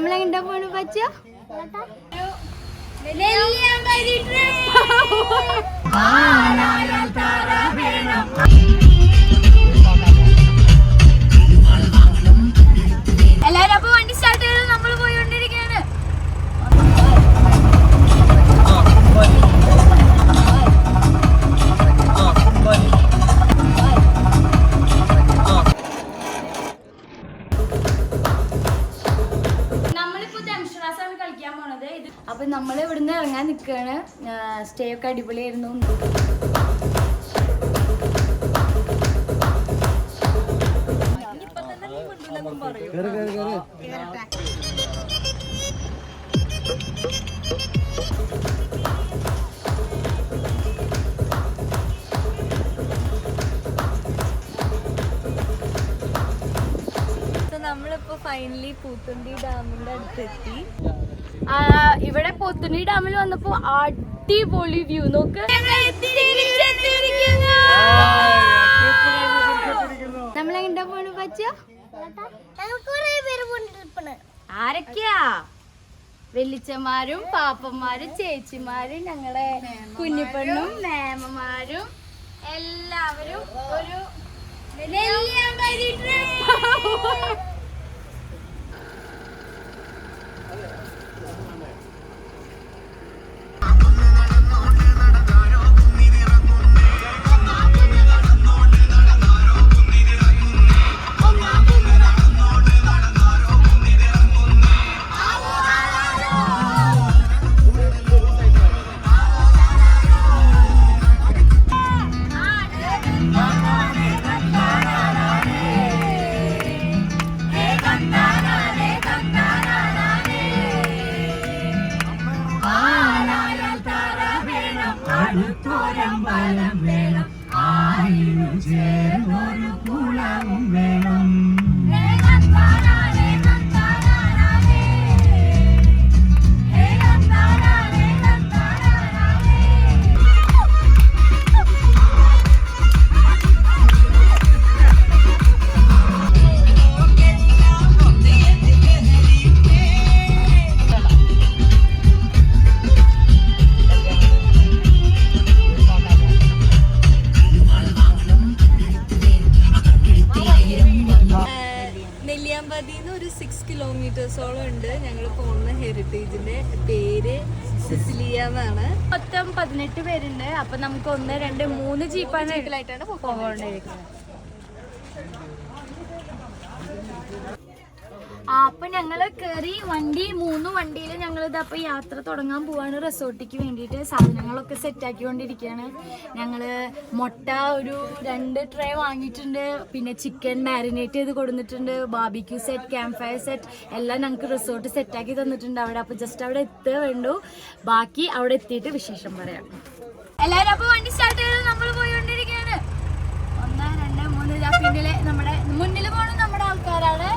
നമ്മളെങ്ങോട്ടാ പോണു പച്ച? എല്ലാരും അപ്പൊ വണ്ടി സ്റ്റാർട്ട് ചെയ്ത് നമ്മൾ പോയിക്കൊണ്ടിരിക്കുകയാണ്. അപ്പൊ നമ്മൾ ഇവിടുന്ന് ഇറങ്ങാൻ നിൽക്കുകയാണ്. സ്റ്റേ ഒക്കെ അടിപൊളിയായിരുന്നു. നമ്മളിപ്പോ ഫൈനലി പൂത്തുണ്ടി ഡാമിന്റെ അടുത്തെത്തി. ഇവിടെ പോത്തുണ്ടി ഡാമിൽ വന്നപ്പോ അടിപൊളി വ്യൂ നോക്ക്. നമ്മളെങ്ങോട്ടാ പോണു പച്ച? ആരൊക്കെയാ? വെല്ലിച്ചമാരും പാപ്പന്മാരും ചേച്ചിമാരും ഞങ്ങളുടെ കുഞ്ഞിപ്പെണ്ണും മേമമാരും എല്ലാവരും ഒരു ഒരു 6 കിലോമീറ്റേഴ്സോളം ഉണ്ട്. ഞങ്ങൾ പോകുന്ന ഹെറിറ്റേജിന്റെ പേര് സിസിലിയ എന്നാണ്. മൊത്തം 18 പേരുണ്ട്. അപ്പൊ നമുക്ക് 1, 2, 3 ജീപ്പായിട്ടാണ് പോകേണ്ടിയിരിക്കുന്നത്. അപ്പൊ ഞങ്ങള് കേറി മൂന്ന് വണ്ടിയിൽ ഞങ്ങൾ ഇതപ്പൊ യാത്ര തുടങ്ങാൻ പോവാണ്. റിസോർട്ടിക്ക് വേണ്ടിയിട്ട് സാധനങ്ങളൊക്കെ സെറ്റ് ആക്കിക്കൊണ്ടിരിക്കുകയാണ്. ഞങ്ങള് മുട്ട ഒരു 2 ട്രേ വാങ്ങിയിട്ടുണ്ട്. പിന്നെ ചിക്കൻ മാരിനേറ്റ് ചെയ്ത് കൊടുത്തിട്ടുണ്ട്. Barbecue set, camp fire set എല്ലാം ഞങ്ങൾക്ക് റിസോർട്ട് സെറ്റാക്കി തന്നിട്ടുണ്ട് അവിടെ. അപ്പൊ ജസ്റ്റ് അവിടെ എത്തുക വേണ്ടു. ബാക്കി അവിടെ എത്തിയിട്ട് വിശേഷം പറയാം. എല്ലാവരും അപ്പൊ വണ്ടി സ്റ്റാർട്ട് ചെയ്ത് നമ്മൾ പോയിക്കൊണ്ടിരിക്കുകയാണ്. 1, 2, 3 പിന്നിലെ നമ്മുടെ മുന്നിൽ പോണ നമ്മുടെ ആൾക്കാരാണ്.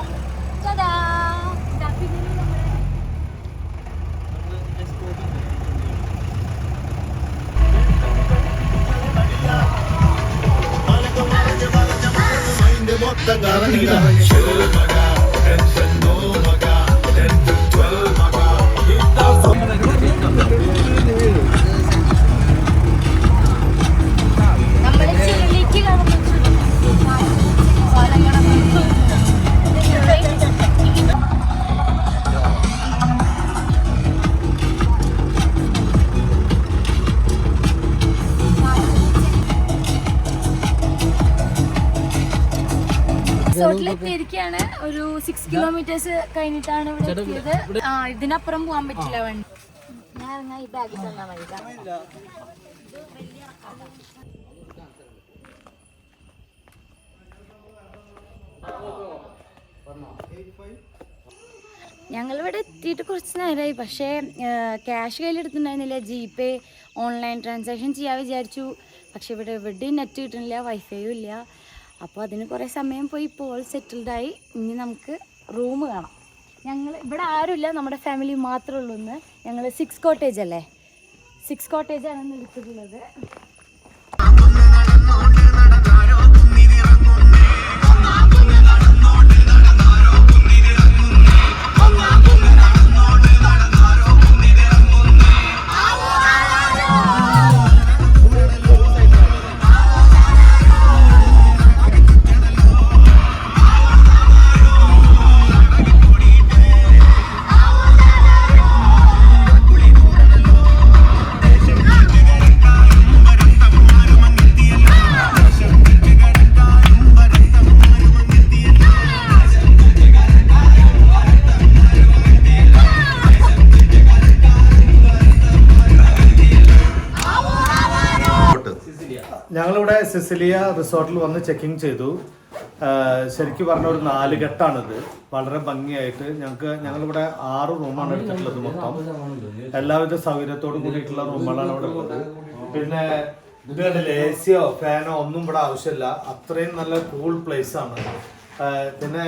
നമ്മള് ചിരളിക്ക് റിസോർട്ടിലെത്തിയിരിക്കുകയാണ്. ഒരു 6 കിലോമീറ്റേഴ്സ് കഴിഞ്ഞിട്ടാണ് ഇവിടെ എത്തിയത്. ഇതിനപ്പുറം പോകാൻ പറ്റില്ല വണ്ടി. ഞാൻ ഇറങ്ങാൻ ഈ ബാഗ് തന്നാ മതി. ഞങ്ങളിവിടെ എത്തിയിട്ട് കുറച്ച് നേരമായി. പക്ഷേ ക്യാഷ് കയ്യിലെടുത്തിട്ടുണ്ടായിരുന്നില്ല. ജിപേ ഓൺലൈൻ ട്രാൻസാക്ഷൻ ചെയ്യാൻ വിചാരിച്ചു. പക്ഷെ ഇവിടെ എവിടെയും നെറ്റ് കിട്ടുന്നില്ല, വൈഫൈയും ഇല്ല. അപ്പോൾ അതിന് കുറേ സമയം പോയി. ഇപ്പോൾ സെറ്റിൽഡായി. ഇനി നമുക്ക് റൂം കാണാം. ഞങ്ങൾ ഇവിടെ ആരുമില്ല, നമ്മുടെ ഫാമിലി മാത്രമേ ഉള്ളൂ. ഇന്ന് ഞങ്ങൾ 6 കോട്ടേജ് അല്ലേ, 6 കോട്ടേജാണ് ഇന്ന് എടുത്തിട്ടുള്ളത്. സിസിലിയ റിസോർട്ടിൽ വന്ന് ചെക്കിങ് ചെയ്തു. ശരിക്കും പറഞ്ഞ ഒരു 4 ഘട്ടമാണിത്. വളരെ ഭംഗിയായിട്ട് ഞങ്ങളിവിടെ 6 റൂമാണ് എടുത്തിട്ടുള്ളത് മൊത്തം. എല്ലാവിധ സൗകര്യത്തോട് കൂടിയിട്ടുള്ള റൂമുകളാണ് ഇവിടെ ഉള്ളത്. പിന്നെ ഇത് കണ്ടില്ലേ, എസിയോ ഫാനോ ഒന്നും ഇവിടെ ആവശ്യമില്ല. അത്രയും നല്ല കൂൾ പ്ലേസ് ആണ്. പിന്നെ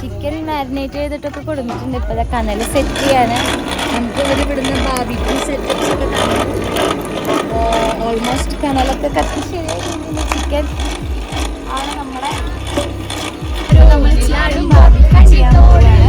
ചിക്കൻ മാരിനേറ്റ് ചെയ്തിട്ടൊക്കെ കൊടുത്തിട്ടുണ്ട്. ഇപ്പൊ കനല് സെറ്റ് ചെയ്യാണ്. നമുക്ക് ഇവിടുന്ന് ബാർബിക്യൂ സെറ്റപ്സ് ഒക്കെ കാണാം. ഓൾമോസ്റ്റ് കനലൊക്കെ കത്തി ശരിയായിട്ടുണ്ട്. ചിക്കൻ ആണ് നമ്മുടെ ബാർബിക്യൂ ചെയ്യാൻ പോവുകയാണ്.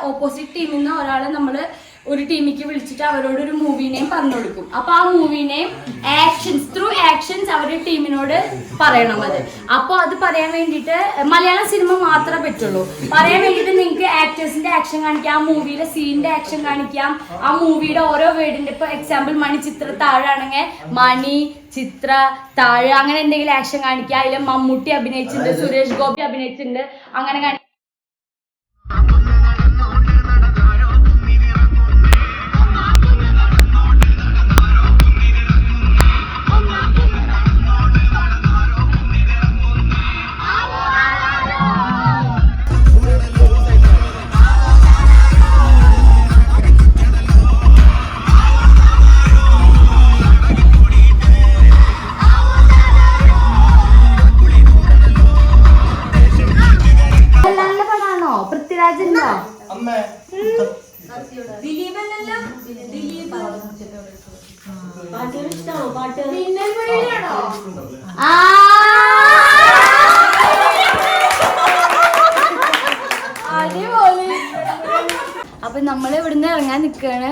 ഓപ്പോസിറ്റ് ടീമിൽ നിന്ന് ഒരാളെ നമ്മൾ ഒരു ടീമിലേക്ക് വിളിച്ചിട്ട് അവരോട് ഒരു മൂവി നെയിം പറഞ്ഞു കൊടുക്കും. അപ്പൊ ആ മൂവി നെയിം ത്രൂ ആക്ഷൻസ് അവരുടെ ടീമിനോട് പറയണം. അപ്പൊ അത് പറയാൻ വേണ്ടിയിട്ട് മലയാളം സിനിമ മാത്രമേ പറ്റുള്ളൂ. പറയാൻ വേണ്ടിയിട്ട് നിങ്ങൾക്ക് ആക്ടേഴ്സിന്റെ ആക്ഷൻ കാണിക്കാം, ആ മൂവിയിലെ സീനിന്റെ ആക്ഷൻ കാണിക്കാം, ആ മൂവിയുടെ ഓരോ വേർഡിന്റെ ഇപ്പൊ എക്സാമ്പിൾ മണി ചിത്ര താഴാണെങ്കിൽ മണി ചിത്ര താഴ് അങ്ങനെ എന്തെങ്കിലും ആക്ഷൻ കാണിക്കുക. അതിൽ മമ്മൂട്ടി അഭിനയിച്ചിട്ടുണ്ട്, സുരേഷ് ഗോപി അഭിനയിച്ചിട്ടുണ്ട്, അങ്ങനെ കാണിക്കാം. അപ്പൊ നമ്മൾ ഇവിടുന്ന് ഇറങ്ങാൻ നിൽക്കുകയാണ്.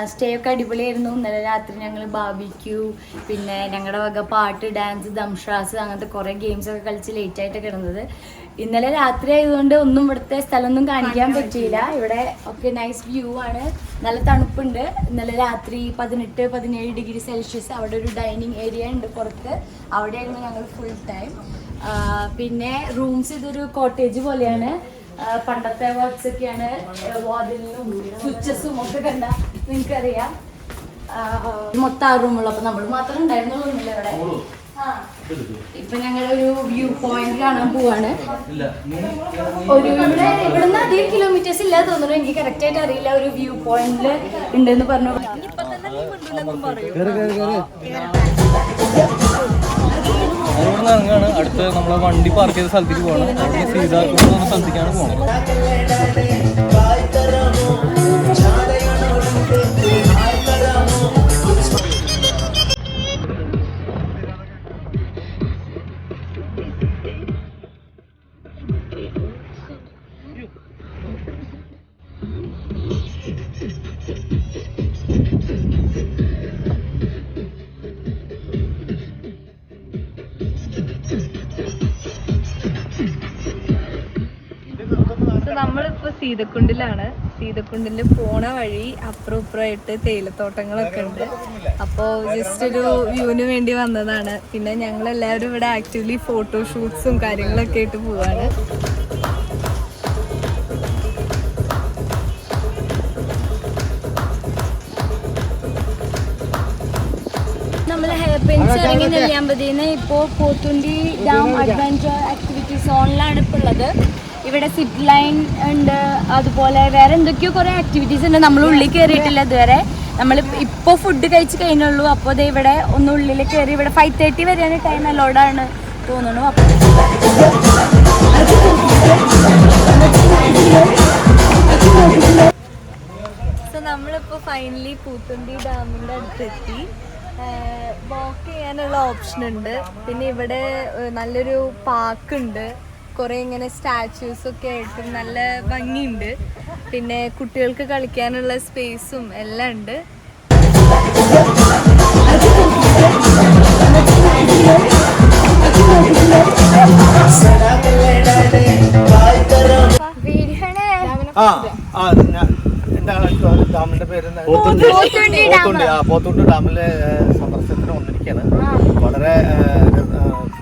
സ്റ്റേ ഒക്കെ അടിപൊളിയായിരുന്നു. ഇന്നലെ രാത്രി ഞങ്ങൾ ബാർബിക്യൂ, പിന്നെ ഞങ്ങളുടെ വക പാട്ട്, ഡാൻസ്, ദംഷാസ് അങ്ങനത്തെ കുറേ ഗെയിംസ് ഒക്കെ കളിച്ച് ലേറ്റ് ആയിട്ട് കിടന്നത്. ഇന്നലെ രാത്രി ആയതുകൊണ്ട് ഒന്നും ഇവിടുത്തെ സ്ഥലമൊന്നും കാണിക്കാൻ പറ്റിയില്ല. ഇവിടെ ഒക്കെ നൈസ് വ്യൂ ആണ്, നല്ല തണുപ്പുണ്ട്. ഇന്നലെ രാത്രി 18-17 ഡിഗ്രി സെൽഷ്യസ്. അവിടെ ഒരു ഡൈനിങ് ഏരിയ ഉണ്ട് പുറത്ത്, അവിടെയായിരുന്നു ഞങ്ങൾ ഫുൾ ടൈം. പിന്നെ റൂംസ് ഇതൊരു കോട്ടേജ് പോലെയാണ്. പണ്ടത്തെ വർക്ക്സ് ഒക്കെയാണ്, വാതിലിനും സ്വിച്ചസും ഒക്കെ കണ്ട നിങ്ങൾക്കറിയാം. മൊത്തം 6 റൂമുള്ളൂ. അപ്പൊ നമ്മൾ മാത്രം ഉണ്ടായിരുന്നുള്ളൂ ഇവിടെ. ഇപ്പൊ ഞങ്ങൾ ഒരു വ്യൂ പോയിന്റ് കാണാൻ പോവാണ്. ഇവിടുന്ന് അധികം കിലോമീറ്റേഴ്സ് ഇല്ല തോന്നുന്നു, എനിക്ക് കറക്റ്റ് ആയിട്ട് അറിയില്ല. ഒരു വ്യൂ പോയിന്റില് ഉണ്ടെന്ന് പറഞ്ഞു. ഇറങ്ങാണ്. അടുത്ത് നമ്മളെ വണ്ടി പാർക്ക് ചെയ്ത സ്ഥലത്തേക്ക് പോകണം. അവിടെ സീതാർക്കുന്ന് പറഞ്ഞ സ്ഥലത്തേക്കാണ് പോകണം. നമ്മളിപ്പോ സീതക്കുണ്ടിലാണ്. സീതക്കുണ്ടില് പോണ വഴി അപ്പുറം ഇപ്പുറമായിട്ട് തേയിലത്തോട്ടങ്ങളൊക്കെ ഉണ്ട്. അപ്പോൾ ജസ്റ്റ് ഒരു വ്യൂവിന് വേണ്ടി വന്നതാണ്. പിന്നെ ഞങ്ങൾ എല്ലാവരും ഇവിടെ ആക്റ്റീവ്ലി ഫോട്ടോഷൂട്ട്സും കാര്യങ്ങളൊക്കെ ആയിട്ട് പോവാണ്. നമ്മൾ ഹെയർ പ്രിൻസ് ഇറങ്ങി നെല്ലിയാമ്പതിന്ന് ഇപ്പോൾ പോത്തുണ്ടി ഡാം അഡ്വഞ്ചർ ആക്ടിവിറ്റി സോണിലാണ് ഇപ്പോൾ ഉള്ളത്. ഇവിടെ സിപ്പ് ലൈൻ ഉണ്ട്, അതുപോലെ വേറെ എന്തൊക്കെയോ കുറേ ആക്ടിവിറ്റീസ് ഉണ്ട്. നമ്മൾ ഉള്ളിൽ കയറിയിട്ടില്ല ഇതുവരെ. നമ്മൾ ഇപ്പോൾ ഫുഡ് കഴിച്ച് കഴിഞ്ഞുള്ളൂ. അപ്പോൾ ഇത് ഇവിടെ ഒന്ന് ഉള്ളിൽ കയറി. ഇവിടെ 5:30 വരെയാണ് ടൈം അലോഡാണ് തോന്നുന്നു. അപ്പോൾ നമ്മളിപ്പോൾ ഫൈനലി പൂത്തുണ്ടി ഡാമിൻ്റെ അടുത്തെത്തി. വാക്ക് ചെയ്യാനുള്ള ഓപ്ഷൻ ഉണ്ട്. പിന്നെ ഇവിടെ നല്ലൊരു പാർക്കുണ്ട്, കുറേ ഇങ്ങനെ സ്റ്റാച്യൂസ് ഒക്കെ ആയിട്ട് നല്ല ഭംഗിയുണ്ട്. പിന്നെ കുട്ടികൾക്ക് കളിക്കാനുള്ള സ്പേസും എല്ലാം ഉണ്ട്. ഡാമിന്റെ പേര് പോത്തുണ്ടി ഡാമിലെ സന്ദർശനത്തിന് വന്നിരിക്കുകയാണ്. വളരെ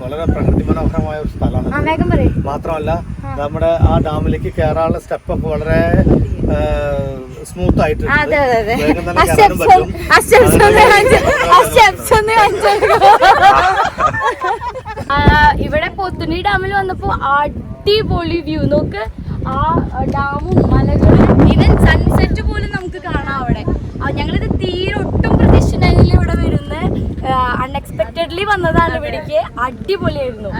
വളരെ പ്രകൃതി മനോഹരമായ ഒരു സ്ഥലമാണ്. മാത്രമല്ല നമ്മുടെ ആ ഡാമിലേക്ക് കയറാനുള്ള സ്റ്റെപ്പൊക്കെ വളരെ സ്മൂത്ത് ആയിട്ട് ഇവിടെ പോത്തുണ്ടി ഡാമിൽ വന്നപ്പോ അടിപൊളി വ്യൂ. നോക്ക്, ആ ഡാമും മലകളും ഈവൻ സൺസെറ്റ് പോലും നമുക്ക് കാണാം അവിടെ. ഞങ്ങളിത് തീരെ ഒട്ടും പ്രതീക്ഷിച്ചിട്ടുണ്ടെങ്കിൽ ഇവിടെ വരുന്ന അൺഎക്സ്പെക്ടഡ്ലി വന്നതാണ് ഇവിടേക്ക്. അടിപൊളിയായിരുന്നു.